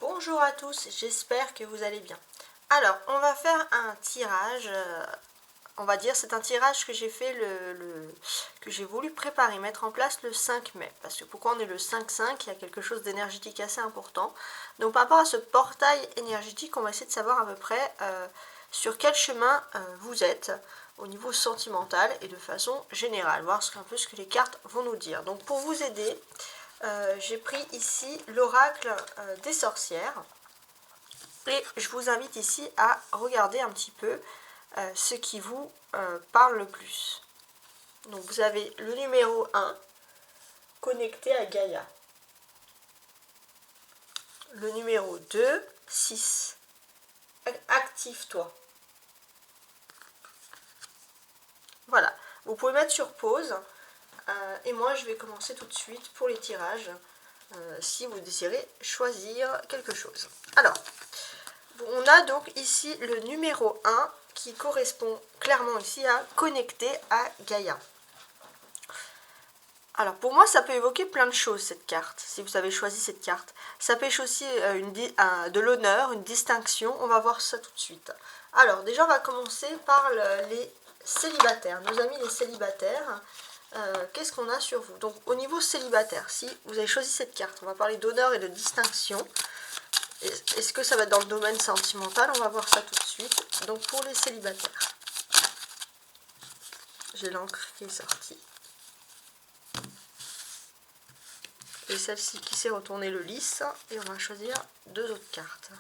Bonjour à tous, j'espère que vous allez bien. Alors, on va faire un tirage, on va dire, c'est un tirage que j'ai fait, que j'ai voulu préparer, mettre en place le 5 mai. Parce que pourquoi on est le 5-5, il y a quelque chose d'énergétique assez important. Donc par rapport à ce portail énergétique, on va essayer de savoir à peu près sur quel chemin vous êtes au niveau sentimental et de façon générale, voir un peu ce que les cartes vont nous dire. Donc pour vous aider, j'ai pris ici l'oracle des sorcières et je vous invite ici à regarder un petit peu ce qui vous parle le plus. Donc vous avez le numéro 1, connecté à Gaïa. Le numéro 2, 6, active-toi. Voilà, vous pouvez mettre sur pause et moi je vais commencer tout de suite pour les tirages si vous désirez choisir quelque chose. Alors, on a donc ici le numéro 1 qui correspond clairement ici à connecter à Gaïa. Alors pour moi ça peut évoquer plein de choses cette carte, si vous avez choisi cette carte. Ça pêche aussi de l'honneur, une distinction, on va voir ça tout de suite. Alors déjà on va commencer par les célibataires, nos amis les célibataires. Qu'est-ce qu'on a sur vous? Donc au niveau célibataire, si vous avez choisi cette carte, on va parler d'honneur et de distinction. Est-ce que ça va être dans le domaine sentimental? On va voir ça tout de suite. Donc pour les célibataires, j'ai l'encre qui est sortie. Et celle-ci qui s'est retournée le lys. Et on va choisir deux autres cartes.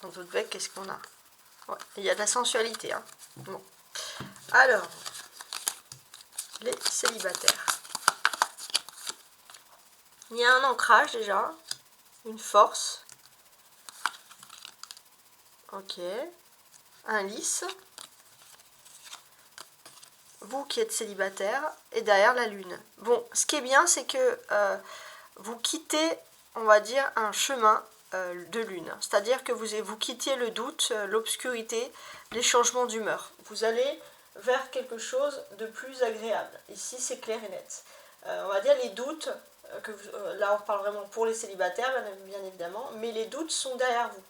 En d'autres bec, qu'est-ce qu'on a? Ouais, il y a de la sensualité. Hein. Bon. Alors, les célibataires. Il y a un ancrage déjà, une force. Ok. Un lys. Vous qui êtes célibataire, et derrière la lune. Bon, ce qui est bien, c'est que vous quittez, on va dire, un chemin de lune. C'est-à-dire que vous quittez le doute, l'obscurité, les changements d'humeur. Vous allez vers quelque chose de plus agréable. Ici, c'est clair et net. On va dire les doutes, là on parle vraiment pour les célibataires, bien évidemment, mais les doutes sont derrière vous.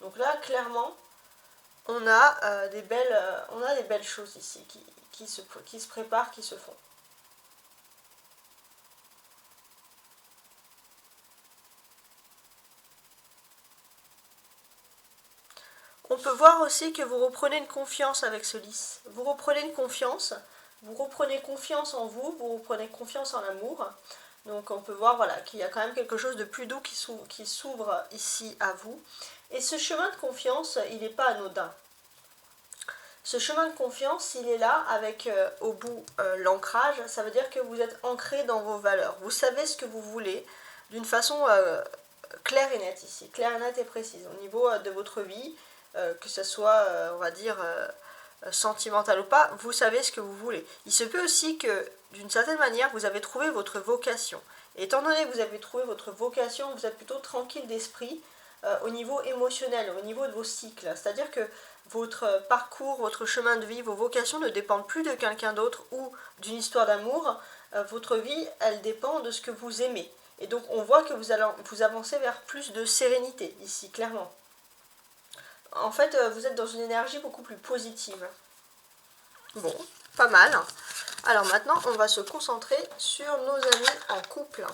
Donc là, clairement, on a des belles choses ici qui se préparent, qui se font. On peut voir aussi que vous reprenez une confiance avec ce lys. Vous reprenez une confiance, vous reprenez confiance en vous, vous reprenez confiance en l'amour. Donc on peut voir voilà, qu'il y a quand même quelque chose de plus doux qui s'ouvre ici à vous. Et ce chemin de confiance, il n'est pas anodin. Ce chemin de confiance, il est là avec au bout l'ancrage. Ça veut dire que vous êtes ancré dans vos valeurs. Vous savez ce que vous voulez d'une façon claire et nette ici. Claire et nette et précise au niveau de votre vie. Que ce soit, on va dire, sentimental ou pas, vous savez ce que vous voulez. Il se peut aussi que, d'une certaine manière, vous avez trouvé votre vocation. Et étant donné que vous avez trouvé votre vocation, vous êtes plutôt tranquille d'esprit au niveau émotionnel, au niveau de vos cycles. C'est-à-dire que votre parcours, votre chemin de vie, vos vocations ne dépendent plus de quelqu'un d'autre ou d'une histoire d'amour. Votre vie, elle dépend de ce que vous aimez. Et donc, on voit que vous avancez vers plus de sérénité, ici, clairement. En fait, vous êtes dans une énergie beaucoup plus positive. Bon, pas mal. Alors maintenant, on va se concentrer sur nos amis en couple.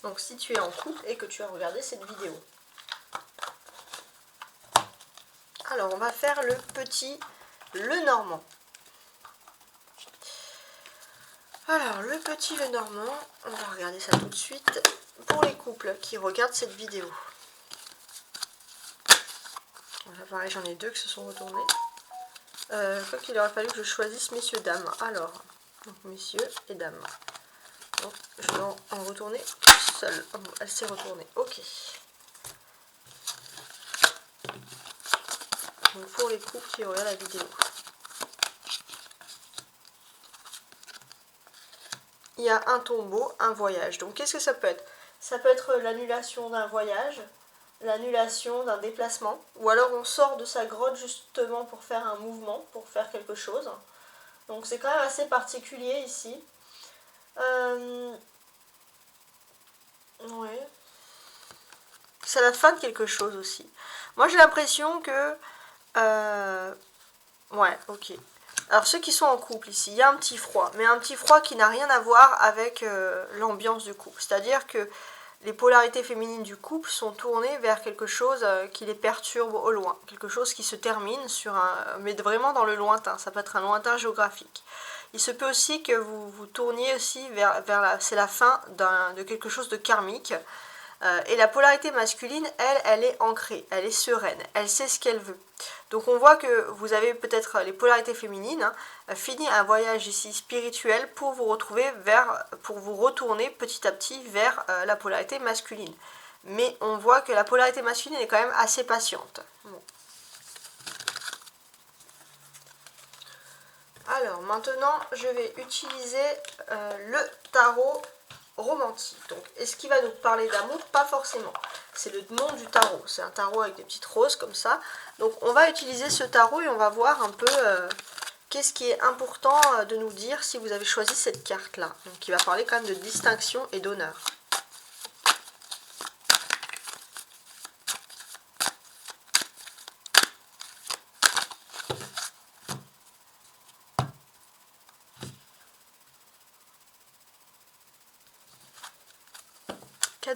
Donc si tu es en couple et que tu as regardé cette vidéo. Alors, on va faire le petit Lenormand. Alors, le petit Lenormand, on va regarder ça tout de suite pour les couples qui regardent cette vidéo. Là, pareil, j'en ai deux qui se sont retournés. Je crois qu'il aurait fallu que je choisisse messieurs, dames. Alors, donc messieurs et dames. Donc, je vais en retourner toute seule. Oh, elle s'est retournée. Ok. Donc, pour les couples qui regardent la vidéo. Il y a un tombeau, un voyage. Donc, qu'est-ce que ça peut être? Ça peut être l'annulation d'un voyage, l'annulation d'un déplacement, ou alors on sort de sa grotte justement pour faire un mouvement, pour faire quelque chose. Donc c'est quand même assez particulier ici. Ouais. C'est la fin de quelque chose aussi. Moi j'ai l'impression que... ouais, ok. Alors ceux qui sont en couple ici, il y a un petit froid, mais un petit froid qui n'a rien à voir avec l'ambiance du couple. C'est-à-dire que les polarités féminines du couple sont tournées vers quelque chose qui les perturbe au loin, quelque chose qui se termine sur un, mais vraiment dans le lointain, ça peut être un lointain géographique. Il se peut aussi que vous vous tourniez aussi vers c'est la fin de quelque chose de karmique. Et la polarité masculine, elle est ancrée, elle est sereine, elle sait ce qu'elle veut. Donc on voit que vous avez peut-être les polarités féminines, fini un voyage ici spirituel pour vous retrouver pour vous retourner petit à petit vers la polarité masculine. Mais on voit que la polarité masculine est quand même assez patiente. Bon. Alors maintenant, je vais utiliser le tarot romantique. Donc, est-ce qu'il va nous parler d'amour? Pas forcément. C'est le nom du tarot. C'est un tarot avec des petites roses comme ça. Donc, on va utiliser ce tarot et on va voir un peu qu'est-ce qui est important de nous dire si vous avez choisi cette carte-là. Donc, il va parler quand même de distinction et d'honneur.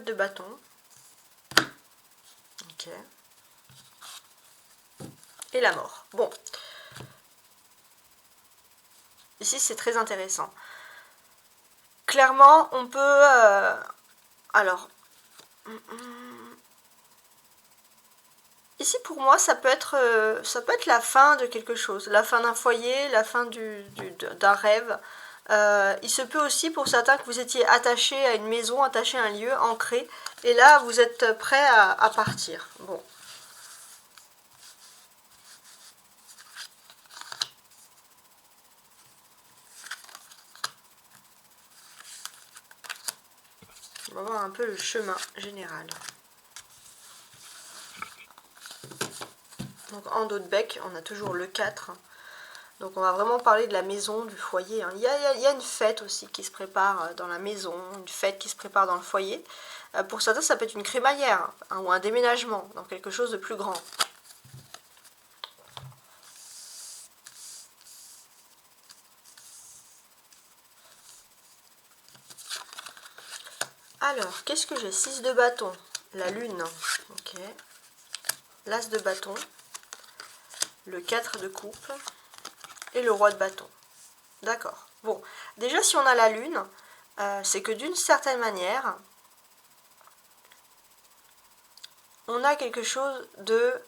De bâton. Ok. Et la mort. Bon. Ici, c'est très intéressant. Clairement, on peut... alors... Ici, pour moi, ça peut être la fin de quelque chose. La fin d'un foyer, la fin d'un rêve. Il se peut aussi pour certains que vous étiez attaché à une maison, attaché à un lieu, ancré, et là vous êtes prêt à partir. Bon. On va voir un peu le chemin général. Donc en dos de bec, on a toujours le 4. Donc on va vraiment parler de la maison, du foyer. Il y a une fête aussi qui se prépare dans la maison, une fête qui se prépare dans le foyer. Pour certains, ça peut être une crémaillère ou un déménagement dans quelque chose de plus grand. Alors, qu'est-ce que j'ai? 6 de bâton, la lune, ok. L'as de bâton, le 4 de coupe et le roi de bâton. D'accord. Bon, déjà si on a la lune, c'est que d'une certaine manière, on a quelque chose de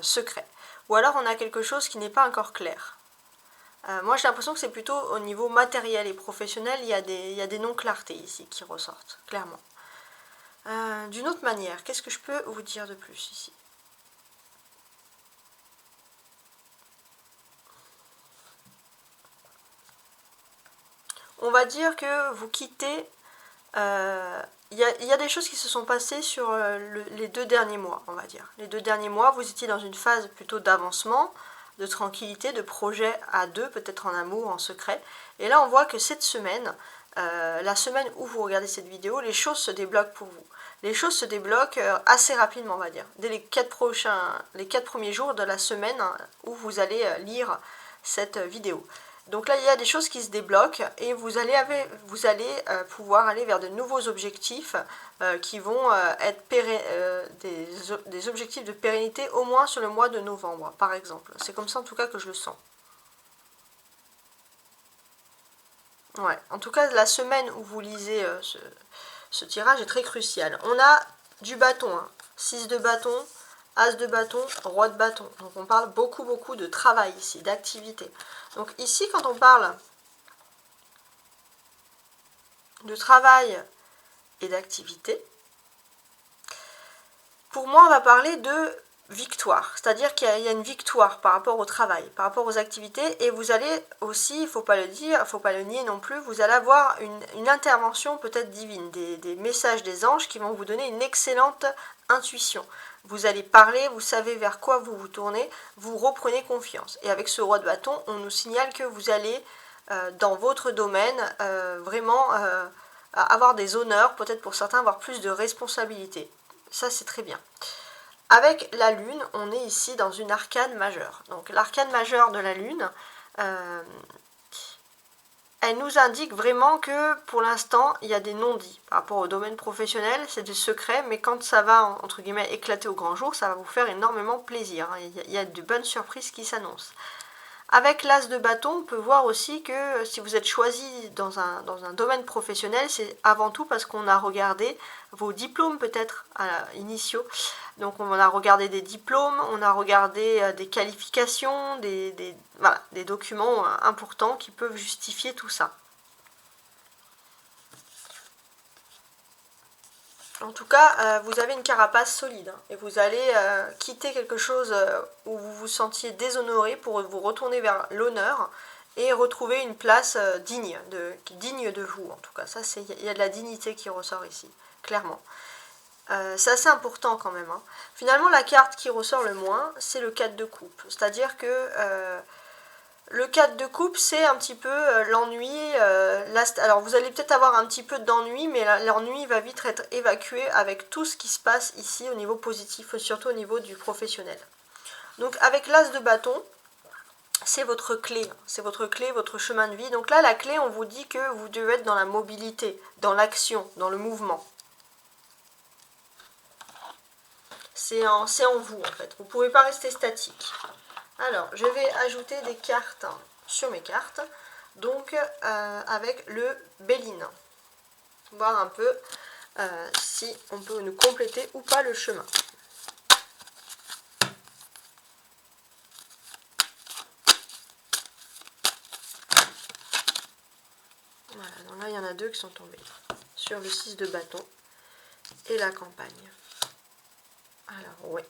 secret. Ou alors on a quelque chose qui n'est pas encore clair. Moi j'ai l'impression que c'est plutôt au niveau matériel et professionnel, il y a des non-clartés ici qui ressortent, clairement. D'une autre manière, qu'est-ce que je peux vous dire de plus ici? On va dire que vous quittez... Il y a des choses qui se sont passées sur les 2 derniers mois, on va dire. Les 2 derniers mois, vous étiez dans une phase plutôt d'avancement, de tranquillité, de projet à 2, peut-être en amour, en secret. Et là, on voit que cette semaine, la semaine où vous regardez cette vidéo, les choses se débloquent pour vous. Les choses se débloquent assez rapidement, on va dire. Dès les 4 premiers jours de la semaine où vous allez lire cette vidéo. Donc là, il y a des choses qui se débloquent et vous allez pouvoir aller vers de nouveaux objectifs qui vont être des objectifs de pérennité au moins sur le mois de novembre, par exemple. C'est comme ça en tout cas que je le sens. Ouais, en tout cas, la semaine où vous lisez ce tirage est très crucial. On a du bâton, hein. 6 de bâton, As de bâton, roi de bâton. Donc on parle beaucoup de travail ici, d'activité. Donc ici, quand on parle de travail et d'activité, pour moi, on va parler de victoire. C'est-à-dire qu'il y a une victoire par rapport au travail, par rapport aux activités. Et vous allez aussi, il ne faut pas le dire, il ne faut pas le nier non plus, vous allez avoir une intervention peut-être divine, des messages des anges qui vont vous donner une excellente intuition. Vous allez parler, vous savez vers quoi vous vous tournez, vous reprenez confiance. Et avec ce roi de bâton, on nous signale que vous allez dans votre domaine, vraiment avoir des honneurs, peut-être pour certains avoir plus de responsabilités. Ça c'est très bien. Avec la lune, on est ici dans une arcane majeure. Donc l'arcane majeure de la lune, elle nous indique vraiment que pour l'instant, il y a des non-dits par rapport au domaine professionnel, c'est des secrets, mais quand ça va, entre guillemets, éclater au grand jour, ça va vous faire énormément plaisir. Il y a de bonnes surprises qui s'annoncent. Avec l'as de bâton, on peut voir aussi que si vous êtes choisi dans un domaine professionnel, c'est avant tout parce qu'on a regardé vos diplômes peut-être initiaux. Donc on a regardé des diplômes, on a regardé des qualifications, voilà, des documents importants qui peuvent justifier tout ça. En tout cas, vous avez une carapace solide hein, et vous allez quitter quelque chose où vous vous sentiez déshonoré pour vous retourner vers l'honneur et retrouver une place digne de vous. En tout cas, ça, il y a de la dignité qui ressort ici, clairement. C'est assez important quand même. Hein. Finalement, la carte qui ressort le moins, c'est le 4 de coupe. C'est-à-dire que le 4 de coupe, c'est un petit peu l'ennui. Alors, vous allez peut-être avoir un petit peu d'ennui, mais l'ennui va vite être évacué avec tout ce qui se passe ici au niveau positif, surtout au niveau du professionnel. Donc, avec l'as de bâton, c'est votre clé, votre chemin de vie. Donc là, la clé, on vous dit que vous devez être dans la mobilité, dans l'action, dans le mouvement. C'est en vous, en fait. Vous ne pouvez pas rester statique. Alors, je vais ajouter des cartes sur mes cartes, donc avec le Béline. Voir un peu si on peut nous compléter ou pas le chemin. Voilà, donc là il y en a deux qui sont tombés sur le 6 de bâton et la campagne. Alors, oui.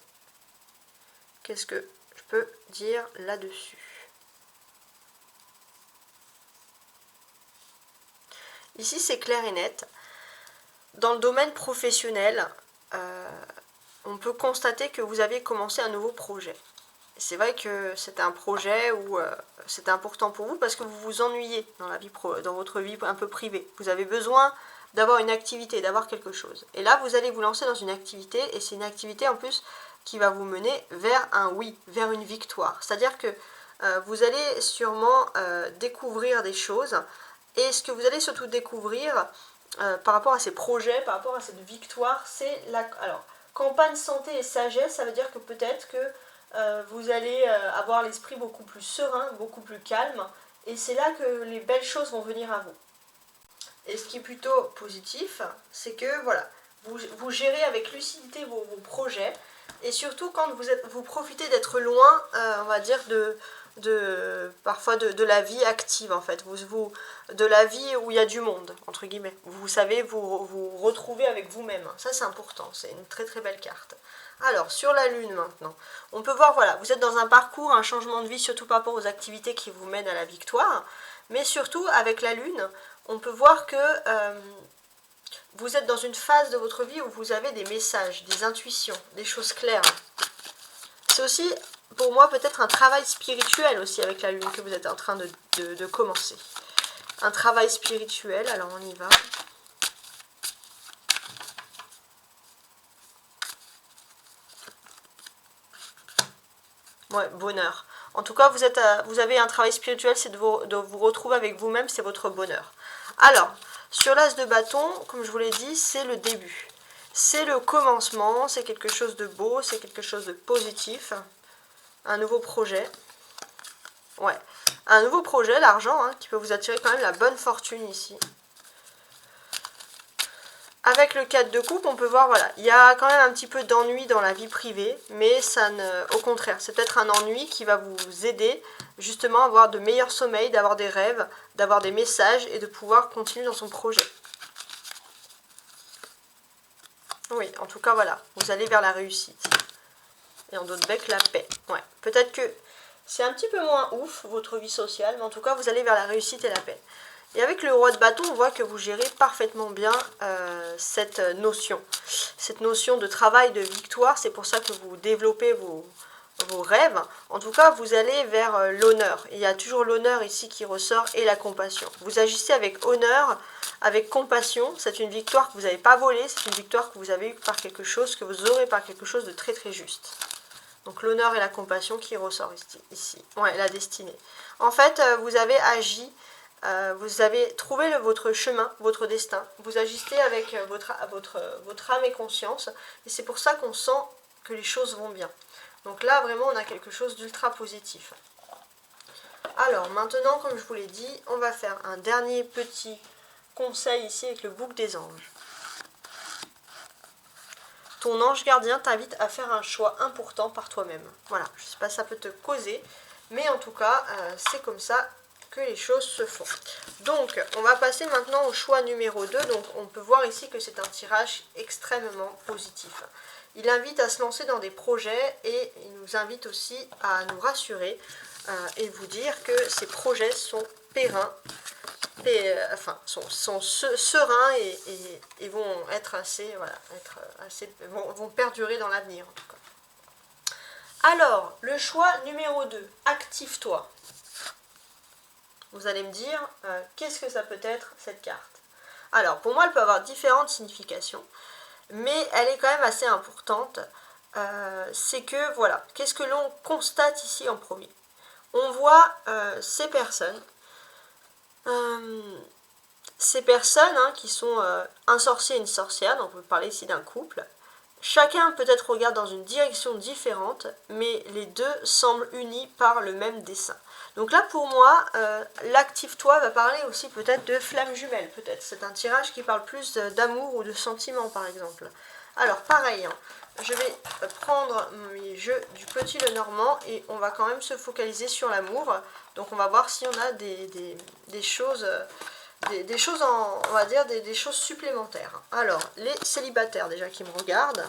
Qu'est-ce que je peux dire là-dessus? Ici, c'est clair et net. Dans le domaine professionnel, on peut constater que vous avez commencé un nouveau projet. C'est vrai que c'était un projet où c'était important pour vous parce que vous vous ennuyez dans votre vie un peu privée. Vous avez besoin d'avoir une activité, d'avoir quelque chose. Et là, vous allez vous lancer dans une activité et c'est une activité en plus qui va vous mener vers un oui, vers une victoire. C'est-à-dire que vous allez sûrement découvrir des choses et ce que vous allez surtout découvrir par rapport à ces projets, par rapport à cette victoire, c'est alors, campagne santé et sagesse, ça veut dire que peut-être que vous allez avoir l'esprit beaucoup plus serein, beaucoup plus calme et c'est là que les belles choses vont venir à vous. Et ce qui est plutôt positif, c'est que voilà, vous gérez avec lucidité vos projets et surtout quand vous profitez d'être loin, on va dire, parfois de la vie active en fait, de la vie où il y a du monde, entre guillemets. Vous savez vous retrouver avec vous-même. Ça c'est important, c'est une très très belle carte. Alors, sur la lune maintenant, on peut voir, voilà, vous êtes dans un parcours, un changement de vie, surtout par rapport aux activités qui vous mènent à la victoire, mais surtout avec la lune, on peut voir que vous êtes dans une phase de votre vie où vous avez des messages, des intuitions, des choses claires. C'est aussi, pour moi, peut-être un travail spirituel aussi avec la lune que vous êtes en train de commencer. Un travail spirituel, alors on y va. Ouais, bonheur. En tout cas, vous avez un travail spirituel, c'est de vous retrouver avec vous-même, c'est votre bonheur. Alors, sur l'as de bâton, comme je vous l'ai dit, c'est le début. C'est le commencement, c'est quelque chose de beau, c'est quelque chose de positif. Un nouveau projet. Ouais, un nouveau projet, l'argent, hein, qui peut vous attirer quand même la bonne fortune ici. Avec le 4 de coupe, on peut voir, voilà, il y a quand même un petit peu d'ennui dans la vie privée, mais au contraire, c'est peut-être un ennui qui va vous aider justement à avoir de meilleurs sommeils, d'avoir des rêves, d'avoir des messages et de pouvoir continuer dans son projet. Oui, en tout cas, voilà, vous allez vers la réussite. Et en d'autres becs, la paix. Ouais, peut-être que c'est un petit peu moins ouf, votre vie sociale, mais en tout cas, vous allez vers la réussite et la paix. Et avec le roi de bâton, on voit que vous gérez parfaitement bien cette notion de travail, de victoire. C'est pour ça que vous développez vos rêves, en tout cas vous allez vers l'honneur. Il y a toujours l'honneur ici qui ressort et la compassion. Vous agissez avec honneur, avec compassion, c'est une victoire que vous n'avez pas volée, c'est une victoire que vous avez eue par quelque chose, que vous aurez par quelque chose de très très juste. Donc l'honneur et la compassion qui ressort ici. Ouais, la destinée. En fait, vous avez agi, vous avez trouvé votre chemin, votre destin. Vous agissez avec votre âme et conscience. Et c'est pour ça qu'on sent que les choses vont bien. Donc là, vraiment, on a quelque chose d'ultra positif. Alors, maintenant, comme je vous l'ai dit, on va faire un dernier petit conseil ici avec le bouc des anges. Ton ange gardien t'invite à faire un choix important par toi-même. Voilà, je ne sais pas si ça peut te causer, mais en tout cas, c'est comme ça que les choses se font. Donc, on va passer maintenant au choix numéro 2. Donc, on peut voir ici que c'est un tirage extrêmement positif. Il invite à se lancer dans des projets et il nous invite aussi à nous rassurer et vous dire que ces projets sont pérennes. Sont sereins et vont être assez, voilà, vont perdurer dans l'avenir en tout cas. Alors, le choix numéro 2, active-toi. Vous allez me dire, qu'est-ce que ça peut être cette carte? Alors, pour moi, elle peut avoir différentes significations, mais elle est quand même assez importante. C'est que, voilà, qu'est-ce que l'on constate ici en premier? On voit ces personnes qui sont un sorcier et une sorcière, donc on peut parler ici d'un couple. Chacun peut-être regarde dans une direction différente, mais les deux semblent unis par le même dessein. Donc là pour moi, l'active-toi va parler aussi peut-être de flamme jumelle, peut-être. C'est un tirage qui parle plus d'amour ou de sentiment par exemple. Alors pareil, hein, je vais prendre mes jeux du Petit Lenormand et on va quand même se focaliser sur l'amour. Donc on va voir si on a des choses, on va dire des choses supplémentaires. Alors, les célibataires déjà qui me regardent.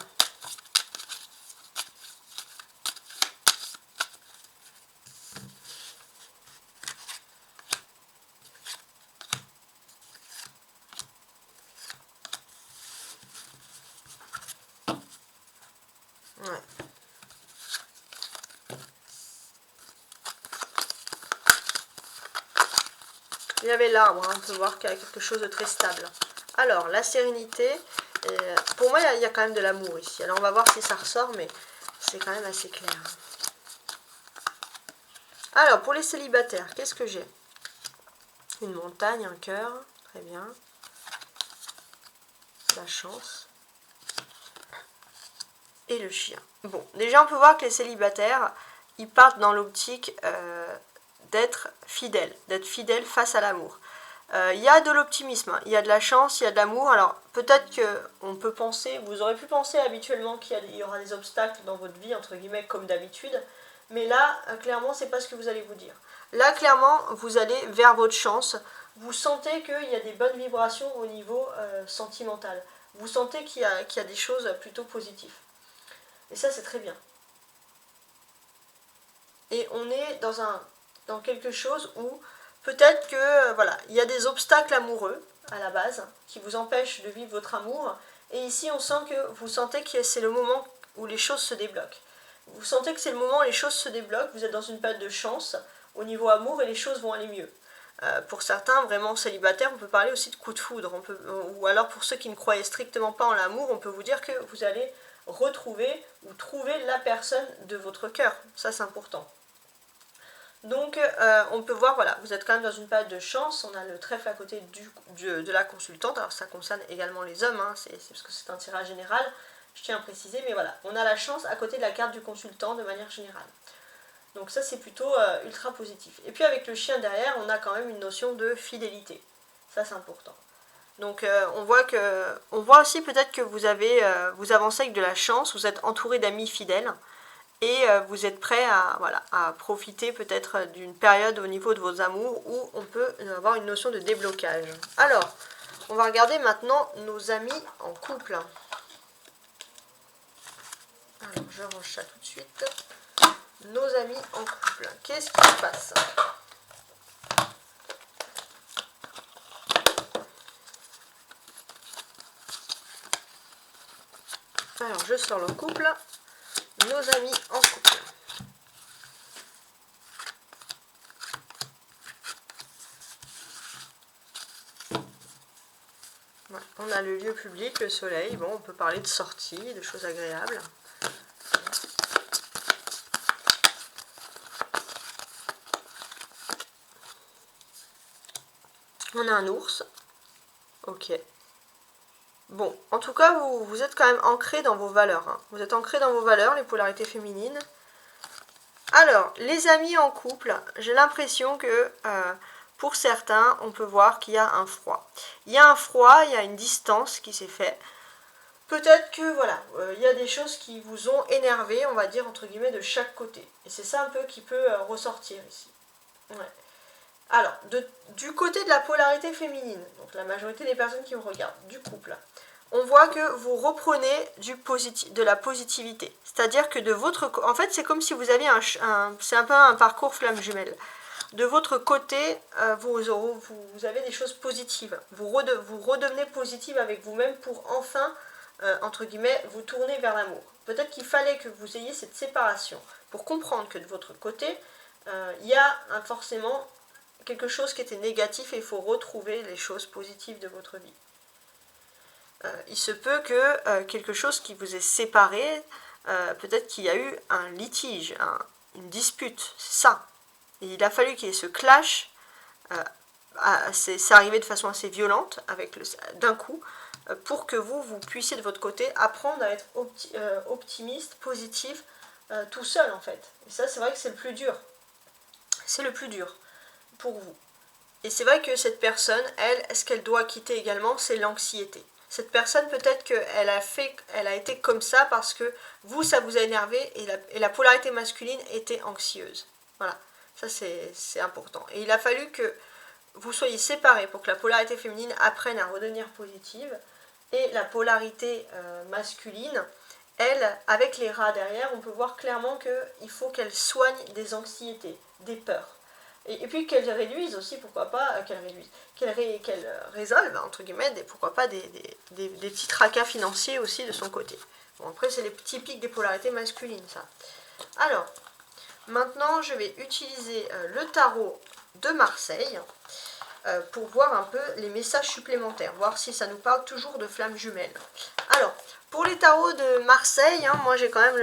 Ouais. Il y avait l'arbre, hein, on peut voir qu'il y a quelque chose de très stable. Alors, la sérénité, pour moi, il y a quand même de l'amour ici. Alors, on va voir si ça ressort, mais c'est quand même assez clair. Alors, pour les célibataires, qu'est-ce que j'ai? Une montagne, un cœur, très bien. La chance. Et le chien. Bon, déjà, on peut voir que les célibataires, ils partent dans l'optique d'être fidèles face à l'amour. Il y a de l'optimisme, hein, il y a de la chance, il y a de l'amour. Alors peut-être que on peut penser, vous aurez pu penser habituellement qu'il y aura des obstacles dans votre vie, entre guillemets, comme d'habitude. Mais là, clairement, c'est pas ce que vous allez vous dire. Là, clairement, vous allez vers votre chance. Vous sentez qu'il y a des bonnes vibrations au niveau sentimental. Vous sentez qu'il y a des choses plutôt positives. Et ça, c'est très bien. Et on est dans quelque chose où peut-être que voilà, il y a des obstacles amoureux à la base qui vous empêchent de vivre votre amour. Et ici, on sent que vous sentez que c'est le moment où les choses se débloquent. Vous sentez que c'est le moment où les choses se débloquent. Vous êtes dans une période de chance au niveau amour et les choses vont aller mieux. Pour certains, vraiment célibataires, on peut parler aussi de coup de foudre. Ou alors pour ceux qui ne croyaient strictement pas en l'amour, on peut vous dire que vous allez retrouver ou trouver la personne de votre cœur. Ça, c'est important. Donc, on peut voir, voilà, vous êtes quand même dans une période de chance. On a le trèfle à côté de la consultante. Alors, ça concerne également les hommes, hein, c'est parce que c'est un tirage général, je tiens à préciser. Mais voilà, on a la chance à côté de la carte du consultant de manière générale. Donc ça, c'est plutôt ultra positif. Et puis, avec le chien derrière, on a quand même une notion de fidélité. Ça, c'est important. Donc, on voit aussi peut-être que vous avancez avec de la chance, vous êtes entouré d'amis fidèles. Et vous êtes prêt à profiter peut-être d'une période au niveau de vos amours où on peut avoir une notion de déblocage. Alors, on va regarder maintenant nos amis en couple. Alors, je range ça tout de suite. Nos amis en couple. Qu'est-ce qui se passe? Alors, je sors le couple. Nos amis en couple. Ouais, on a le lieu public, le soleil. Bon, on peut parler de sortie, de choses agréables. On a un ours. Ok. Bon, en tout cas, vous êtes quand même ancré dans vos valeurs. Hein. Vous êtes ancré dans vos valeurs, les polarités féminines. Alors, les amis en couple, j'ai l'impression que pour certains, on peut voir qu'il y a un froid. Il y a un froid, il y a une distance qui s'est faite. Peut-être que, voilà, il y a des choses qui vous ont énervé, on va dire, entre guillemets, de chaque côté. Et c'est ça un peu qui peut ressortir ici. Ouais. Alors, du côté de la polarité féminine, donc la majorité des personnes qui vous regardent, du couple, on voit que vous reprenez de la positivité. C'est-à-dire que de votre... En fait, c'est comme si vous aviez c'est un peu un parcours flamme jumelle. De votre côté, vous avez des choses positives. Vous redevenez positive avec vous-même pour enfin, entre guillemets, vous tourner vers l'amour. Peut-être qu'il fallait que vous ayez cette séparation pour comprendre que de votre côté, il y a forcément quelque chose qui était négatif et il faut retrouver les choses positives de votre vie. Il se peut que quelque chose qui vous ait séparé, peut-être qu'il y a eu un litige, une dispute, c'est ça. Et il a fallu qu'il y ait ce clash, c'est arrivé de façon assez violente, d'un coup, pour que vous puissiez de votre côté apprendre à être optimiste, positif, tout seul en fait. Et ça, c'est vrai que c'est le plus dur. C'est le plus dur pour vous. Et c'est vrai que cette personne, elle, ce qu'elle doit quitter également, c'est l'anxiété. Cette personne, peut-être qu'elle a été comme ça parce que vous, ça vous a énervé et la polarité masculine était anxieuse. Voilà, ça c'est important. Et il a fallu que vous soyez séparés pour que la polarité féminine apprenne à redevenir positive. Et la polarité masculine, elle, avec les rats derrière, on peut voir clairement qu'il faut qu'elle soigne des anxiétés, des peurs. Et puis qu'elle réduise aussi, pourquoi pas, qu'elle résolve, entre guillemets, pourquoi pas des petits tracas financiers aussi de son côté. Bon, après, c'est les typiques des polarités masculines, ça. Alors, maintenant, je vais utiliser le tarot de Marseille pour voir un peu les messages supplémentaires, voir si ça nous parle toujours de flammes jumelles. Alors, pour les tarots de Marseille, hein, moi j'ai quand même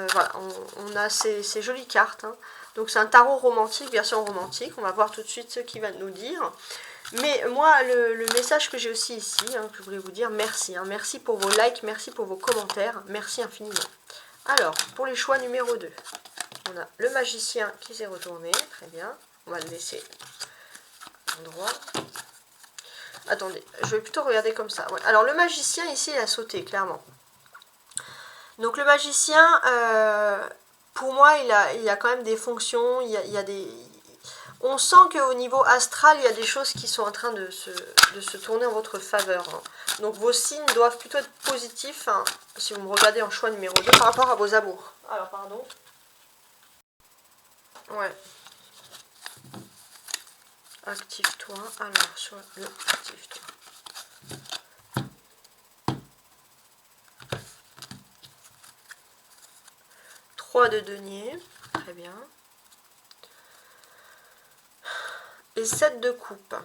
voilà, on a ces jolies cartes. Hein. Donc c'est un tarot romantique, version romantique. On va voir tout de suite ce qu'il va nous dire. Mais moi, le message que j'ai aussi ici, hein, que je voulais vous dire, merci. Hein, merci pour vos likes, merci pour vos commentaires, merci infiniment. Alors, pour les choix numéro 2, on a le magicien qui s'est retourné, très bien. On va le laisser en droit. Attendez, je vais plutôt regarder comme ça. Ouais. Alors le magicien ici, il a sauté, clairement. Donc le magicien, pour moi, il a quand même des fonctions, il y a des... On sent qu'au niveau astral, il y a des choses qui sont en train de se tourner en votre faveur. Hein. Donc vos signes doivent plutôt être positifs, hein, si vous me regardez en choix numéro 2, par rapport à vos amours. Alors, pardon. Ouais. Active-toi. Alors, soit le active-toi. 3 de denier. Très bien. Et 7 de coupe.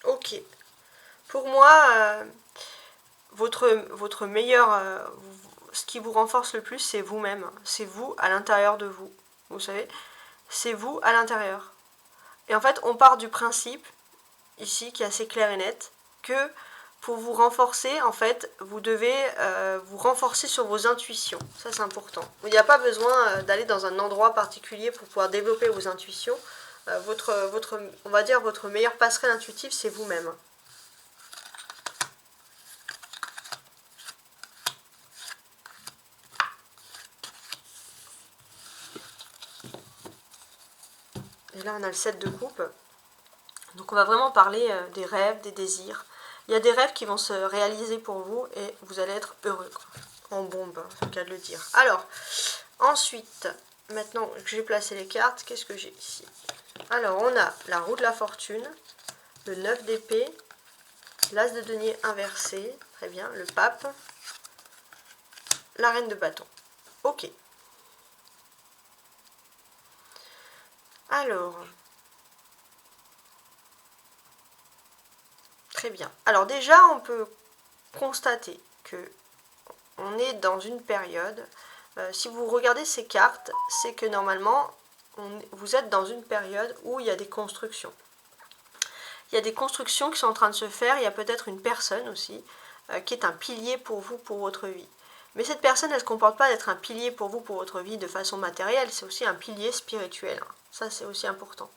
Ok. Pour moi, votre meilleur... ce qui vous renforce le plus, c'est vous-même. C'est vous à l'intérieur de vous. Vous savez, c'est vous à l'intérieur. Et en fait, on part du principe, ici, qui est assez clair et net, que pour vous renforcer, en fait, vous devez vous renforcer sur vos intuitions. Ça, c'est important. Il n'y a pas besoin d'aller dans un endroit particulier pour pouvoir développer vos intuitions. On va dire, votre meilleure passerelle intuitive, c'est vous-même. Et là, on a le 7 de coupe. Donc, on va vraiment parler des rêves, des désirs. Il y a des rêves qui vont se réaliser pour vous et vous allez être heureux. Quoi. En bombe, c'est le cas de le dire. Alors, ensuite, maintenant que j'ai placé les cartes, qu'est-ce que j'ai ici? Alors, on a la roue de la fortune, le 9 d'épée, l'as de denier inversé, très bien, le pape, la reine de bâton. Ok. Alors, très bien. Alors déjà, on peut constater que on est dans une période, si vous regardez ces cartes, c'est que normalement, vous êtes dans une période où il y a des constructions. Il y a des constructions qui sont en train de se faire, il y a peut-être une personne aussi, qui est un pilier pour vous, pour votre vie. Mais cette personne, elle ne se comporte pas d'être un pilier pour vous, pour votre vie de façon matérielle, c'est aussi un pilier spirituel. Ça, c'est aussi important.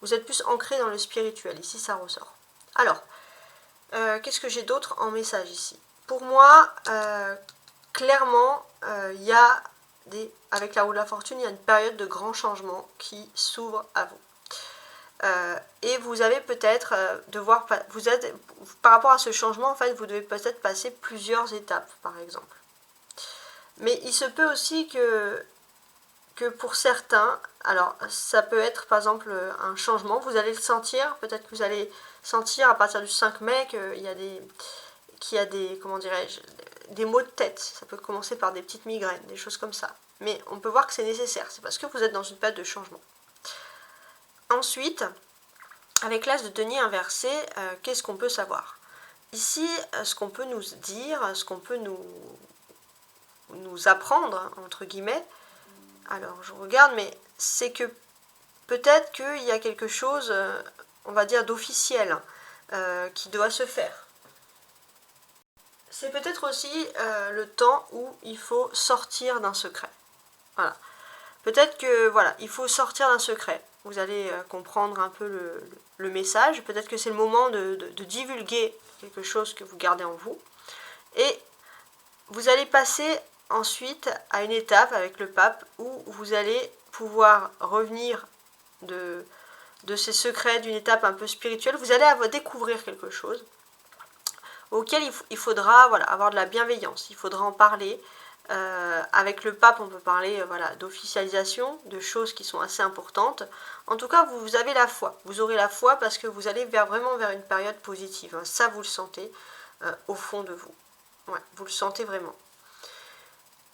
Vous êtes plus ancré dans le spirituel, ici ça ressort. Alors, qu'est-ce que j'ai d'autre en message ici? Pour moi, clairement, il y a avec la roue de la fortune, il y a une période de grands changements qui s'ouvre à vous. Et vous avez peut-être par rapport à ce changement, en fait, vous devez peut-être passer plusieurs étapes, par exemple. Mais il se peut aussi que pour certains, alors ça peut être par exemple un changement, vous allez le sentir, peut-être que vous allez sentir à partir du 5 mai qu'il y a des, comment dirais-je, des maux de tête. Ça peut commencer par des petites migraines, des choses comme ça. Mais on peut voir que c'est nécessaire, c'est parce que vous êtes dans une période de changement. Ensuite, avec l'as de denier inversé, qu'est-ce qu'on peut savoir? Ici, ce qu'on peut nous dire, ce qu'on peut nous apprendre, entre guillemets, alors je regarde, mais c'est que peut-être qu'il y a quelque chose, on va dire, d'officiel qui doit se faire. C'est peut-être aussi le temps où il faut sortir d'un secret. Voilà. Peut-être que voilà, il faut sortir d'un secret. Vous allez comprendre un peu le message. Peut-être que c'est le moment de divulguer quelque chose que vous gardez en vous. Et vous allez passer ensuite à une étape avec le pape où vous allez pouvoir revenir de ces secrets, d'une étape un peu spirituelle. Vous allez découvrir quelque chose auquel il faudra avoir de la bienveillance. Il faudra en parler. Avec le pape, on peut parler d'officialisation, de choses qui sont assez importantes. En tout cas, vous avez la foi. Vous aurez la foi parce que vous allez vraiment vers une période positive. Ça, vous le sentez au fond de vous. Ouais, vous le sentez vraiment.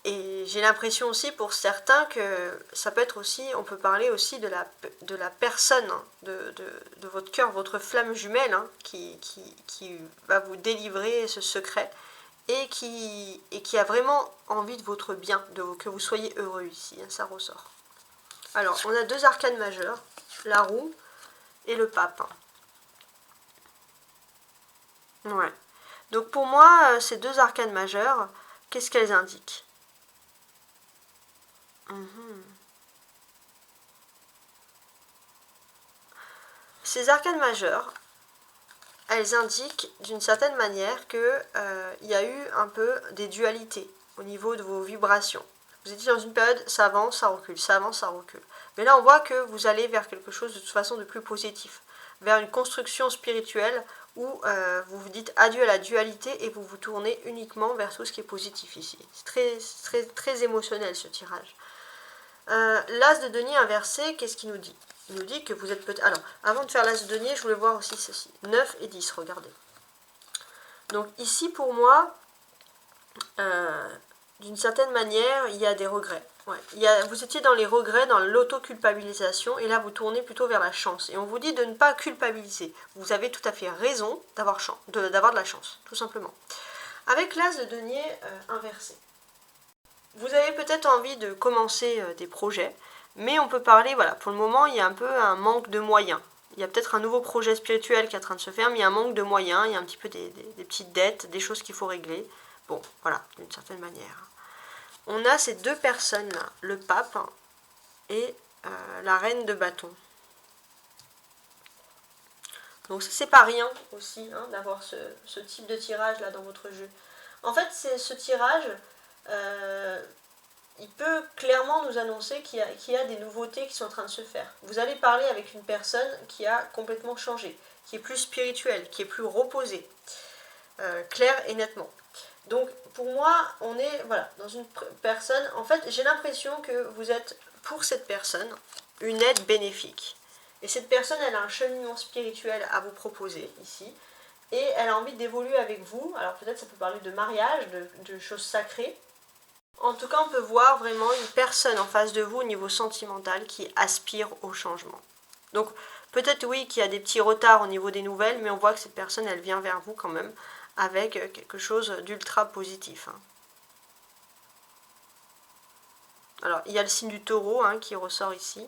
Et j'ai l'impression aussi pour certains que ça peut être aussi, on peut parler aussi de la personne, de votre cœur, votre flamme jumelle, qui va vous délivrer ce secret. Et qui a vraiment envie de votre bien, que vous soyez heureux ici, ça ressort. Alors, on a deux arcanes majeures, la roue et le pape. Ouais. Donc pour moi, ces deux arcanes majeures, qu'est-ce qu'elles indiquent? Ces arcanes majeures, elles indiquent d'une certaine manière qu'il y a eu un peu des dualités au niveau de vos vibrations. Vous étiez dans une période, ça avance, ça recule, ça avance, ça recule. Mais là, on voit que vous allez vers quelque chose de toute façon de plus positif, vers une construction spirituelle où vous vous dites adieu à la dualité et vous vous tournez uniquement vers tout ce qui est positif ici. C'est très, très émotionnel ce tirage. L'as de denier inversé, qu'est-ce qu'il nous dit? Il nous dit que vous êtes peut-être... Alors, avant de faire l'as de denier, je voulais voir aussi ceci. 9 et 10, regardez. Donc ici, pour moi, d'une certaine manière, il y a des regrets. Ouais. Vous étiez dans les regrets, dans l'auto-culpabilisation, et là, vous tournez plutôt vers la chance. Et on vous dit de ne pas culpabiliser. Vous avez tout à fait raison d'avoir de la chance, tout simplement. Avec l'as de denier inversé. Vous avez peut-être envie de commencer des projets, mais on peut parler, pour le moment, il y a un peu un manque de moyens. Il y a peut-être un nouveau projet spirituel qui est en train de se faire, mais il y a un manque de moyens, il y a un petit peu des petites dettes, des choses qu'il faut régler. Bon, voilà, d'une certaine manière. On a ces deux personnes-là, le pape et la reine de bâton. Donc ça, c'est pas rien aussi, d'avoir ce type de tirage-là dans votre jeu. En fait, ce tirage... il peut clairement nous annoncer qu'il y a des nouveautés qui sont en train de se faire. Vous allez parler avec une personne qui a complètement changé, qui est plus spirituelle, qui est plus reposée, clair et nettement. Donc pour moi, on est dans une personne, en fait j'ai l'impression que vous êtes pour cette personne une aide bénéfique. Et cette personne, elle a un cheminement spirituel à vous proposer ici, et elle a envie d'évoluer avec vous. Alors peut-être ça peut parler de mariage, de choses sacrées. En tout cas, on peut voir vraiment une personne en face de vous au niveau sentimental qui aspire au changement. Donc, Peut-être oui qu'il y a des petits retards au niveau des nouvelles, mais on voit que cette personne, elle vient vers vous quand même avec quelque chose d'ultra positif. Hein. Alors, il y a le signe du taureau hein, qui ressort ici.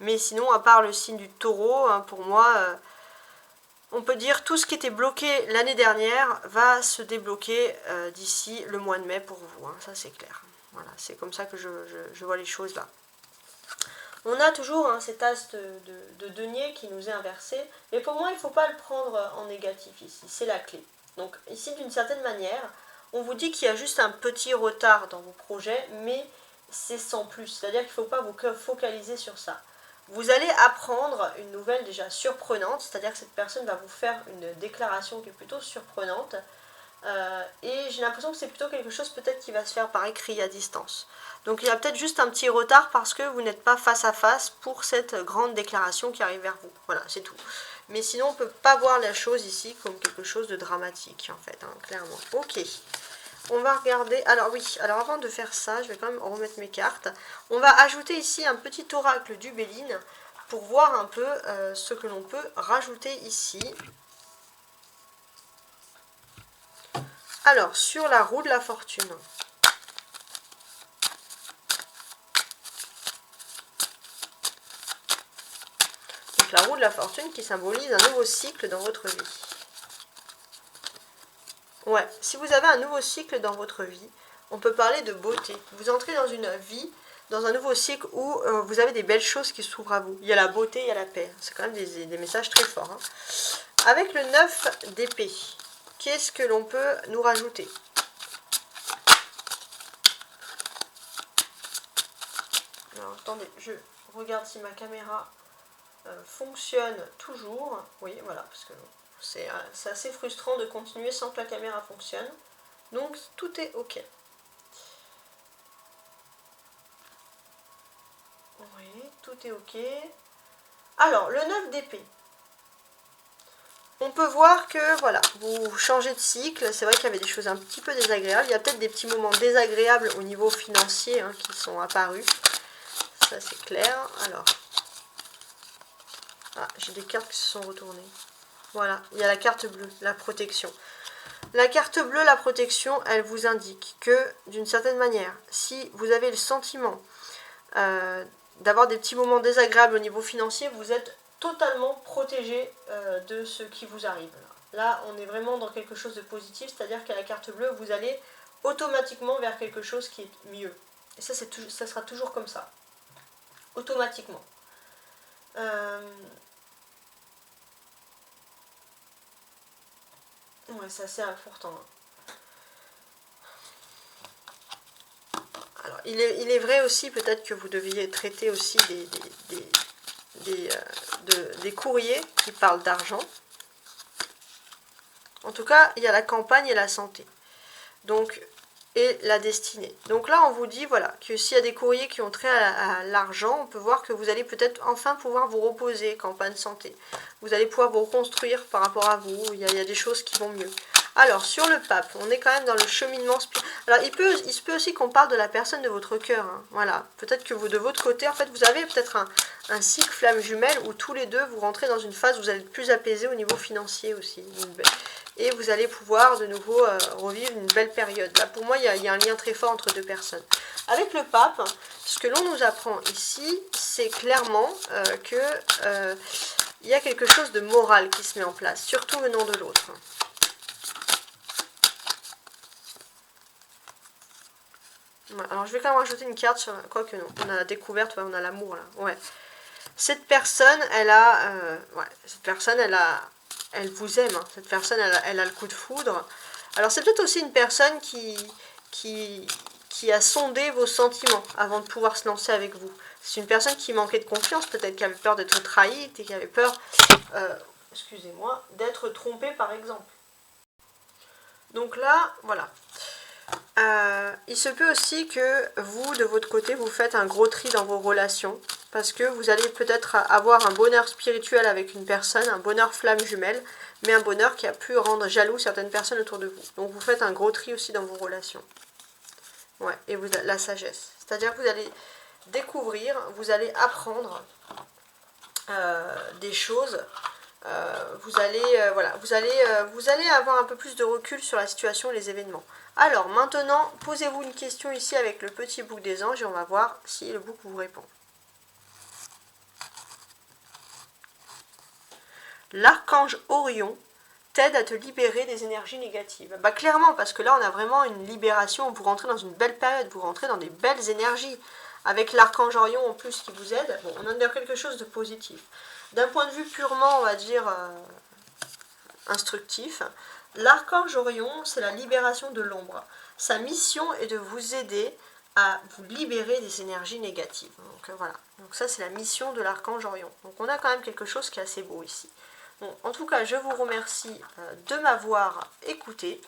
Mais sinon, à part le signe du taureau, hein, pour moi, on peut dire tout ce qui était bloqué l'année dernière va se débloquer d'ici le mois de mai pour vous. Hein, ça, c'est clair. Voilà, c'est comme ça que je vois les choses là. On a toujours hein, cet as de denier qui nous est inversé. Mais pour moi, il ne faut pas le prendre en négatif ici. C'est la clé. Donc ici, d'une certaine manière, on vous dit qu'il y a juste un petit retard dans vos projets, mais c'est sans plus. C'est-à-dire qu'il ne faut pas vous focaliser sur ça. Vous allez apprendre une nouvelle déjà surprenante, c'est-à-dire que cette personne va vous faire une déclaration qui est plutôt surprenante. Et j'ai l'impression que c'est plutôt quelque chose peut-être qui va se faire par écrit à distance. Donc il y a peut-être juste un petit retard parce que vous n'êtes pas face à face pour cette grande déclaration qui arrive vers vous. Voilà, c'est tout. Mais sinon, on ne peut pas voir la chose ici comme quelque chose de dramatique, en fait, hein, clairement. Ok. On va regarder, alors oui, alors avant de faire ça, je vais quand même remettre mes cartes. On va ajouter ici un petit oracle du Béline pour voir un peu ce que l'on peut rajouter ici. Alors, sur la roue de la fortune. Donc la roue de la fortune qui symbolise un nouveau cycle dans votre vie. Ouais, si vous avez un nouveau cycle dans votre vie, on peut parler de beauté. Vous entrez dans une vie, dans un nouveau cycle où vous avez des belles choses qui s'ouvrent à vous. Il y a la beauté, il y a la paix. C'est quand même des messages très forts. Hein. Avec le 9 d'épée, qu'est-ce que l'on peut nous rajouter? Alors, attendez, je regarde si ma caméra fonctionne toujours. Oui, voilà, parce que c'est assez frustrant de continuer sans que la caméra fonctionne. Donc, tout est OK. Oui, tout est OK. Alors, le 9 d'épée. On peut voir que, voilà, vous changez de cycle. C'est vrai qu'il y avait des choses un petit peu désagréables. Il y a peut-être des petits moments désagréables au niveau financier hein, qui sont apparus. Ça, c'est clair. Alors, ah, j'ai des cartes qui se sont retournées. Voilà, il y a la carte bleue, la protection. La carte bleue, la protection, elle vous indique que, d'une certaine manière, si vous avez le sentiment d'avoir des petits moments désagréables au niveau financier, vous êtes totalement protégé de ce qui vous arrive. Là, on est vraiment dans quelque chose de positif, c'est-à-dire qu'à la carte bleue, vous allez automatiquement vers quelque chose qui est mieux. Et ça, ça sera toujours comme ça. Automatiquement. Ouais, c'est assez important. Alors, il est vrai aussi, peut-être que vous deviez traiter aussi des courriers qui parlent d'argent. En tout cas, il y a la campagne et la santé. Donc, et la destinée. Donc là, on vous dit voilà que s'il y a des courriers qui ont trait à l'argent, on peut voir que vous allez peut-être enfin pouvoir vous reposer, campagne santé. Vous allez pouvoir vous reconstruire par rapport à vous. Il y a des choses qui vont mieux. Alors, sur le pape, on est quand même dans le cheminement spirituel. Alors, il se peut aussi qu'on parle de la personne de votre cœur. Hein. Voilà. Peut-être que vous, de votre côté, en fait, vous avez peut-être un cycle flamme jumelle où tous les deux, vous rentrez dans une phase où vous allez être plus apaisé au niveau financier aussi. Et vous allez pouvoir de nouveau revivre une belle période. Là, pour moi, il y a un lien très fort entre deux personnes. Avec le pape, ce que l'on nous apprend ici, c'est clairement qu'il y a quelque chose de moral qui se met en place, surtout venant de l'autre. Alors, je vais quand même rajouter une carte sur... Quoique non, on a la découverte, ouais, on a l'amour, là. Ouais. Cette personne, elle vous aime. Hein. Cette personne, elle a le coup de foudre. Alors, c'est peut-être aussi une personne qui a sondé vos sentiments avant de pouvoir se lancer avec vous. C'est une personne qui manquait de confiance, peut-être qui avait peur d'être trahie, et qui avait peur, excusez-moi, d'être trompée, par exemple. Donc là, voilà. Il se peut aussi que vous, de votre côté, vous faites un gros tri dans vos relations. Parce que vous allez peut-être avoir un bonheur spirituel avec une personne, un bonheur flamme jumelle, mais un bonheur qui a pu rendre jaloux certaines personnes autour de vous. Donc vous faites un gros tri aussi dans vos relations. Ouais, et la sagesse. C'est-à-dire que vous allez découvrir, vous allez apprendre des choses, vous allez avoir un peu plus de recul sur la situation et les événements. Alors maintenant, posez-vous une question ici avec le petit bouc des anges et on va voir si le bouc vous répond. L'archange Orion t'aide à te libérer des énergies négatives. Bah clairement, parce que là on a vraiment une libération, vous rentrez dans une belle période, vous rentrez dans des belles énergies. Avec l'archange Orion en plus qui vous aide, bon, on en a quelque chose de positif. D'un point de vue purement, on va dire, instructif, l'archange Orion, c'est la libération de l'ombre. Sa mission est de vous aider à vous libérer des énergies négatives. Donc voilà, donc ça c'est la mission de l'archange Orion. Donc on a quand même quelque chose qui est assez beau ici. Bon, en tout cas, je vous remercie de m'avoir écouté.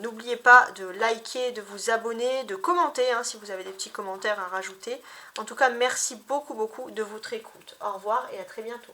N'oubliez pas de liker, de vous abonner, de commenter hein, si vous avez des petits commentaires à rajouter. En tout cas, merci beaucoup de votre écoute. Au revoir et à très bientôt.